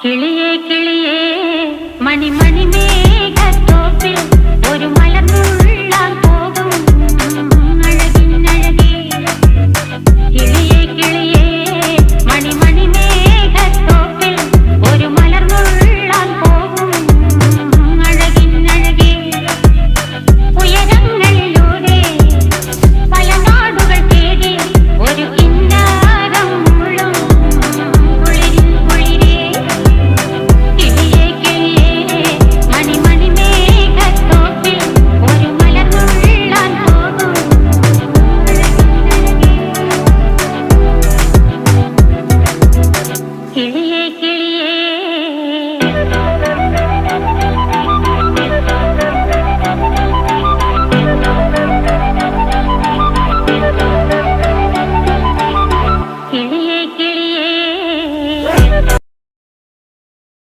കിളിയേ കിളിയേ മണിമണി മേഘത്തോപ്പിൽ ഒരു മലർന്നുള്ളാൻ പോകും അഴകിനഴകേ. കിളിയേ കിളിയേ മണിമണി മേഘത്തോപ്പിൽ ഒരു മലർന്നുള്ളാൻ പോകും അഴകിനഴകേ. ഉയരങ്ങളിലൂടെ പല നാടുകൾ തേടി ഒരു കിന്നാരം മുഴും കുളിരിൻ കുളിരേ. കിളിയേ കിളിയേ മണിമണി മേഘത്തോപ്പിൽ ഒരു മലർന്നുള്ളാൻ പോകും അഴകിനഴകേ. കിളിയേ കിളിയേ